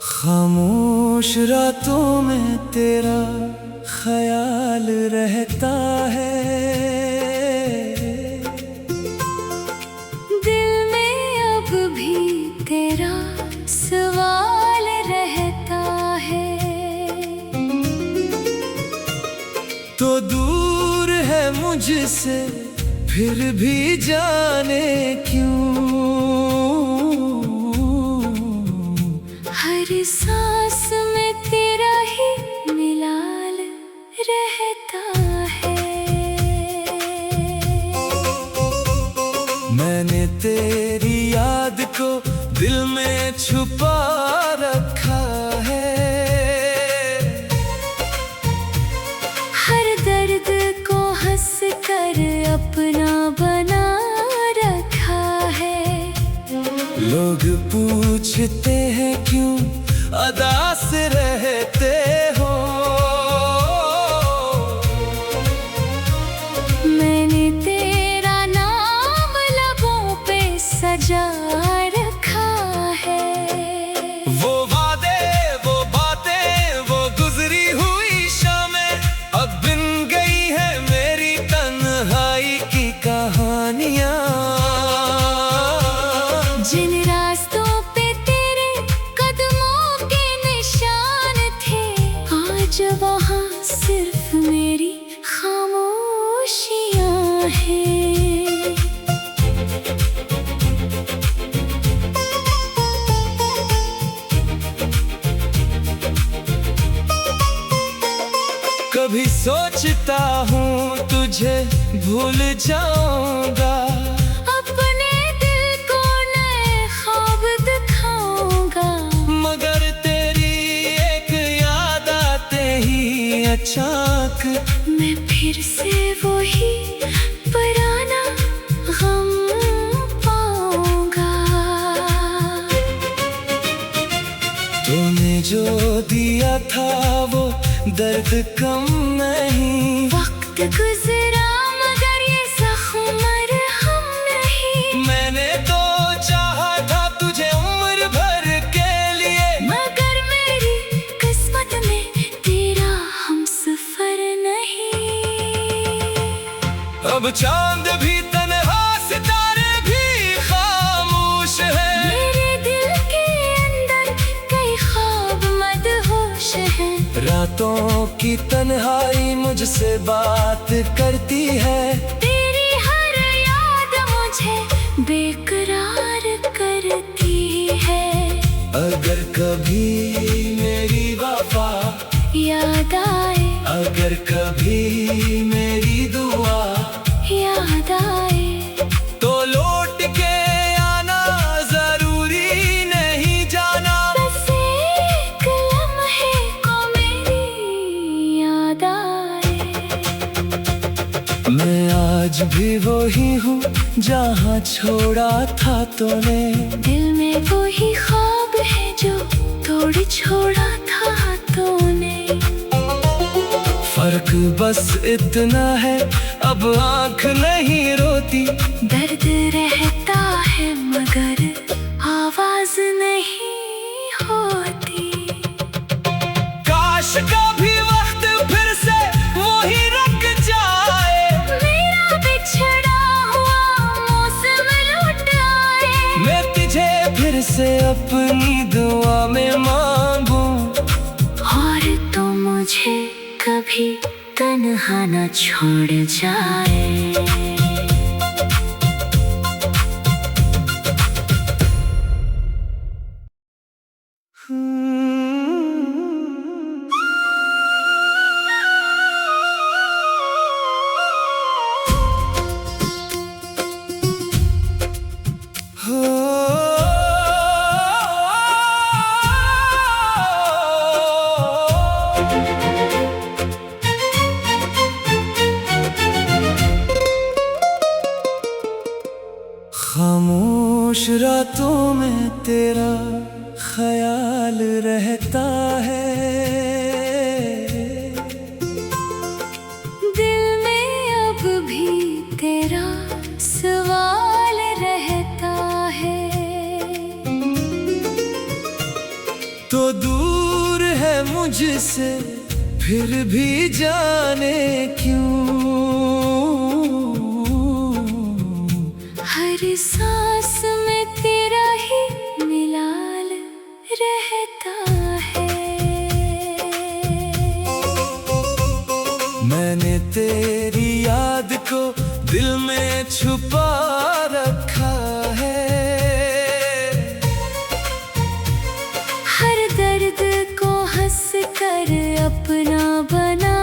खामोश रातों में तेरा ख्याल रहता है, दिल में अब भी तेरा सवाल रहता है। तो दूर है मुझसे फिर भी जाने क्यों, हर सांस में तेरा ही मिलाल रहता है। मैंने तेरी याद को दिल में छुपा रखा है, हर दर्द को हंस कर अपना बना रखा है। लोग पूछते हैं क्यों अदा से रहते हो, मैंने तेरा नाम लबों पे सजा रखा है। वो वादे वो बातें वो गुजरी हुई शामें अब बिन गई है मेरी तन्हाई की कहानियां। जिन रास्तों पे तेरे कदमों के निशान थे, आज वहाँ सिर्फ मेरी खामोशियाँ हैं। कभी सोचता हूँ तुझे भूल जाऊंगा, अपने दिल को नए ख्वाब दिखाऊंगा, मगर तेरी एक याद आते ही अचानक मैं फिर से वही पुराना गम पाऊंगा। तूने जो दिया था वो दर्द कम नहीं, वक्त गुजरा मगर ये जख्म मरहम नहीं। मैंने तो चाहा था तुझे उम्र भर के लिए, मगर मेरी किस्मत में तेरा हमसफर नहीं। अब चांद भी तन्हा सितारे भी खामोश है, मेरे दिल के अंदर कई ख्वाब मदहोश हैं। रातों की तन्हाई मुझसे बात करती है, तेरी हर याद मुझे बेकरार करती है। अगर कभी मेरी वफा याद आए, अगर कभी मेरी दुआ याद आए, तो लौट के आना जरूरी नहीं जाना, बस एक लम्हे को मेरी याद आए। मैं आज भी वही हूँ जहाँ छोड़ा था तूने, दिल में वही ख्वाब है जो तोड़ छोड़ा था तूने। फर्क बस इतना है अब आँख नहीं रोती, दर्द रहता है मगर आवाज नहीं होती। काश कभी वक्त फिर से वही रुक जाए, मेरा बिछड़ा हुआ मौसम लौट आए, मैं तुझे फिर से अपनी दुआ में मांगूं, और तो मुझे कभी तन्हा न छोड़ जाए। रातों में तेरा ख्याल रहता है, दिल में अब भी तेरा सवाल रहता है। तो दूर है मुझसे फिर भी जाने क्यों, हर सांस में तेरा ही मिलाल रहता है। मैंने तेरी याद को दिल में छुपा रखा है, हर दर्द को हंस कर अपना बना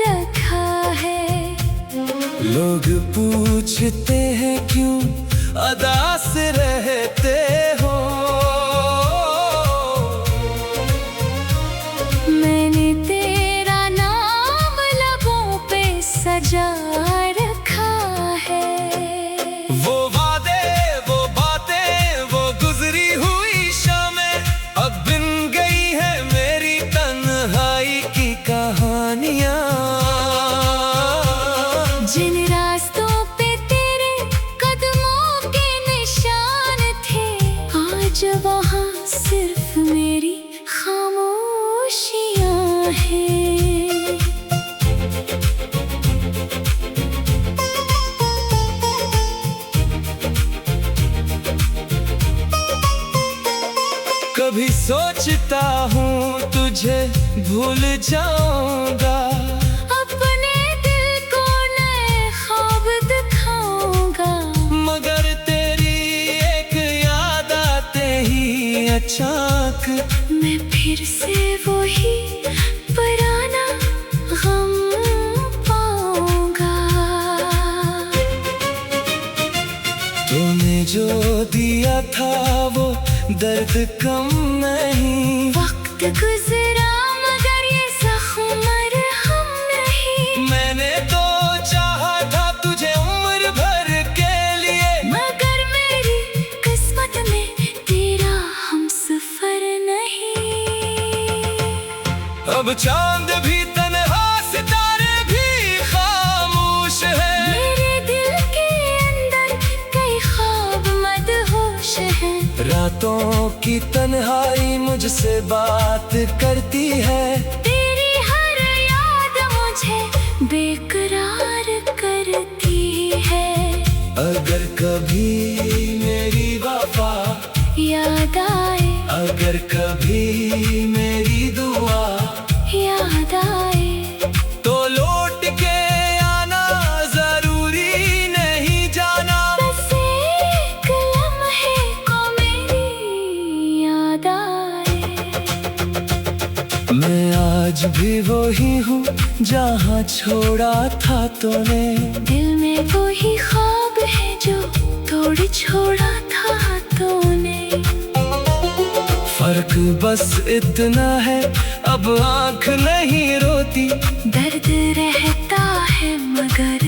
रखा है। लोग पूछते हैं क्यों अदा से रहते हो, मैंने तेरा नाम लबों पे सजा रखा है। वो वादे वो बातें वो गुजरी हुई शामें अब बिन गई है मेरी तन्हाई की कहानियां। जिन रास्तों पे तेरे कदमों के निशान थे, आज वहाँ सिर्फ मेरी खामोशियाँ हैं। कभी सोचता हूँ तुझे भूल जाऊंगा, अपने दिल को नए ख्वाब दिखाऊंगा, मगर तेरी एक याद आते ही अचानक मैं फिर से वही पुराना गम पाऊंगा। तूने जो दिया था वो दर्द कम नहीं, वक्त गुजरा मगर ये जख्म मरहम नहीं। मैंने तो चाहा था तुझे उम्र भर के लिए, मगर मेरी किस्मत में तेरा हमसफर नहीं। अब चांद भी तन्हा सितारे भी खामोश है, मेरे दिल के अंदर कई ख्वाब मदहोश हैं। रातों की तन्हाई मुझसे बात करती है, तेरी हर याद मुझे बेकरार करती है। अगर कभी मेरी वफा याद आए, अगर कभी मेरी दुआ याद आए, तो लौट के आना जरूरी नहीं जाना, बस एक लम्हे को मेरी याद आए। मैं आज भी वही हूँ जहाँ छोड़ा था तूने, दिल में वही ख्वाब है जो तोड़ छोड़ा था तूने। फर्क बस इतना है अब आँख नहीं रोती, दर्द रहता है मगर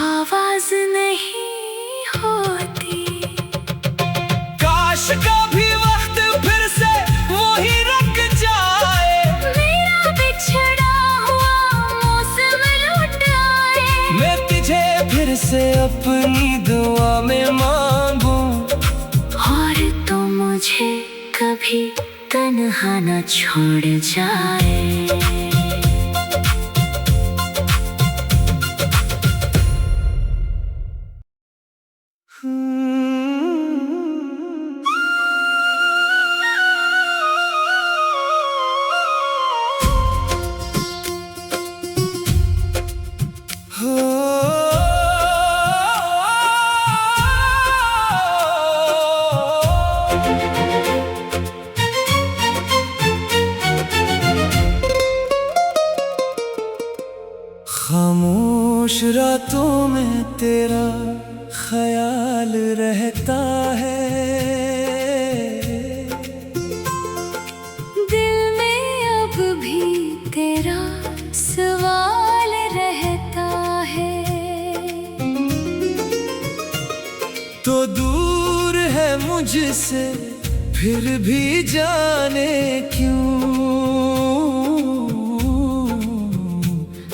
आवाज नहीं होती। काश कभी वक्त फिर से वही रुक जाए, मेरा बिछड़ा हुआ मौसम लौट आए, मैं तुझे फिर से अपनी दुआ में मांगूं, और तो मुझे कभी तन्हा न छोड़ जाए। खामोश रातों में तेरा ख्याल रहता है, दिल में अब भी तेरा सवाल रहता है। तो दूर है मुझसे, फिर भी जाने क्यों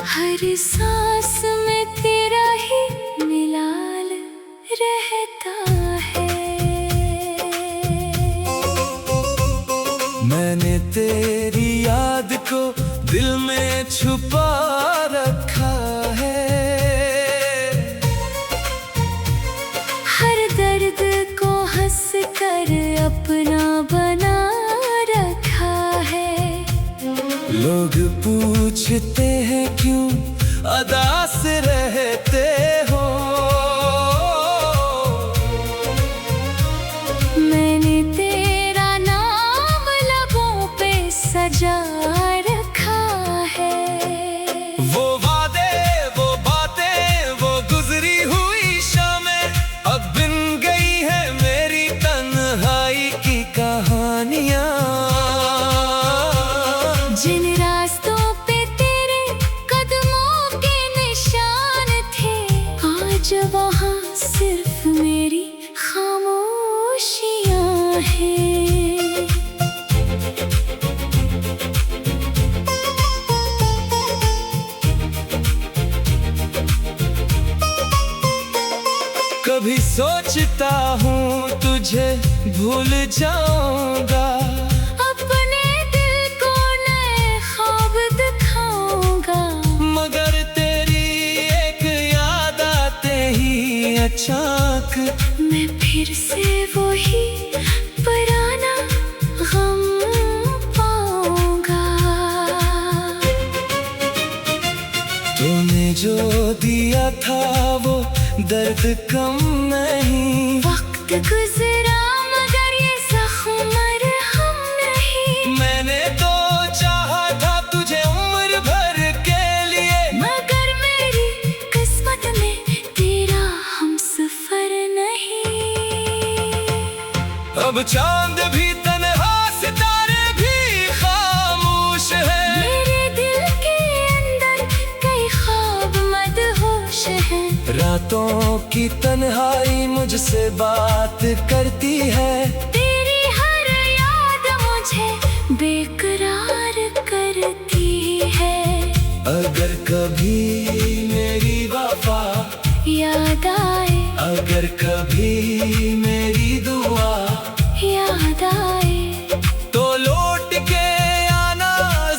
हर सांस में तेरा ही मिलाल रहता है। मैंने तेरी याद को दिल में छुपा रखा है। हर दर्द को हंस कर अपना बना रखा है। लोग पूछते हैं क्यों अदास रहते हो, मैंने तेरा नाम लबों पे सजा रखा है। वो वादे, वो बातें, वो गुजरी हुई शामें अब बिन गई है मेरी तन्हाई की कहानियां। जिन रास्तों पे तेरे कदमों के निशान थे, आज वहाँ सिर्फ मेरी खामोशियाँ हैं। कभी सोचता हूँ तुझे भूल जाऊंगा, अपने दिल को नए ख्वाब दिखाऊंगा, मगर तेरी एक याद आते ही अचानक मैं फिर से वही पुराना गम पाऊंगा। तूने जो दिया था वो दर्द कम नहीं, वक्त गुजरा मगर ये जख्म मरहम नहीं। मैंने तो चाहा था तुझे उम्र भर के लिए, मगर मेरी किस्मत में तेरा हमसफर नहीं। अब चांद भी तन्हा, सितारे भी खामोश है। मेरे दिल के अंदर कई ख्वाब मदहोश हैं। रातों की तन्हाई मुझसे बात करती है, तेरी हर याद मुझे बेकरार करती है। अगर कभी मेरी वफा याद आए, अगर कभी मेरी दुआ याद आए, तो लौट के आना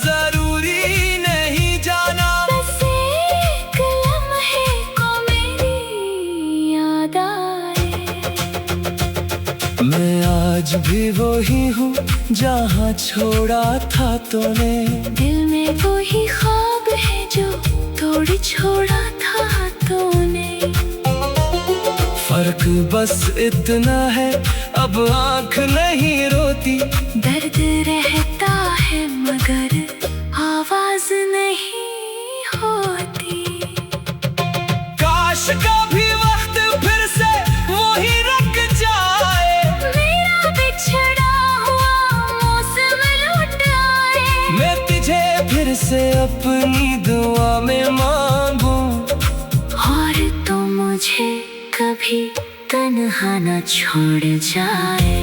जरूरी नहीं जाना। बस एक लम्हे को मेरी याद आए। मैं आज भी वही हूँ जहाँ छोड़ा था तूने, दिल में वही ख्वाब है जो तोड़ छोड़ा था तूने। फर्क बस इतना है अब आँख नहीं रोती, दर्द रहता है मगर आवाज नहीं होती। काश कभी वक्त फिर से वही रुक जाए, मेरा बिछड़ा हुआ मौसम लौट आए। मैं तुझे फिर से अपनी दुआ में मांगूं, और तो मुझे कभी तन्हा न छोड़ जाए।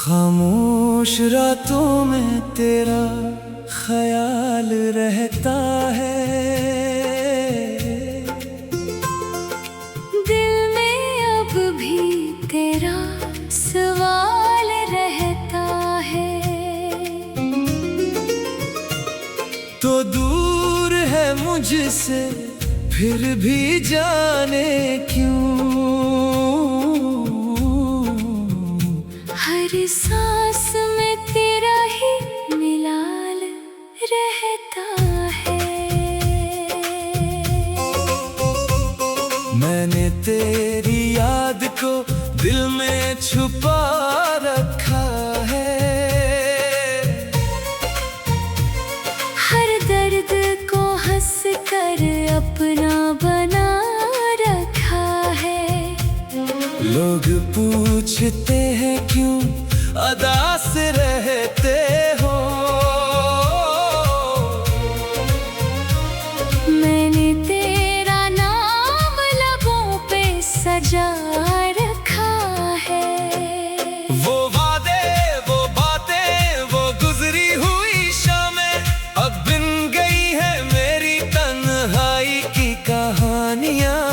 खामोश रातों में तेरा ख्याल रहता है, दिल में अब भी तेरा सवाल रहता है। तो दूर है मुझसे, फिर भी जाने क्यों हर सांस में तेरा ही मिलाल रहता है। मैंने तेरी याद को दिल में छुपा रखा है। हर दर्द को हंस कर अपना बना रखा है। लोग पूछते हैं क्यों अदास रहते हो, मैंने तेरा नाम लबों पे सजा रखा है। वो वादे, वो बातें, वो गुजरी हुई शामें अब बिन गई है मेरी तन्हाई की कहानियां।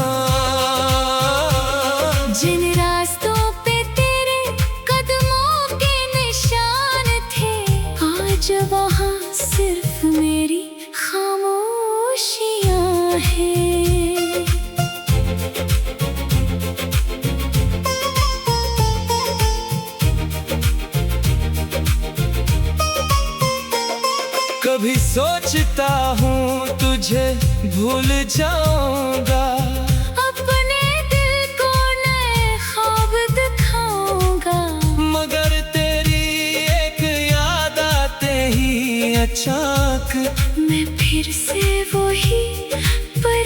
जिन रास्तों पे तेरे कदमों के निशान थे, आज वहाँ सिर्फ मेरी खामोशियाँ हैं। कभी सोचता हूँ तुझे भूल जाऊंगा, अपने दिल को नए ख्वाब दिखाऊंगा, मगर तेरी एक याद आते ही अचानक मैं फिर से वही पर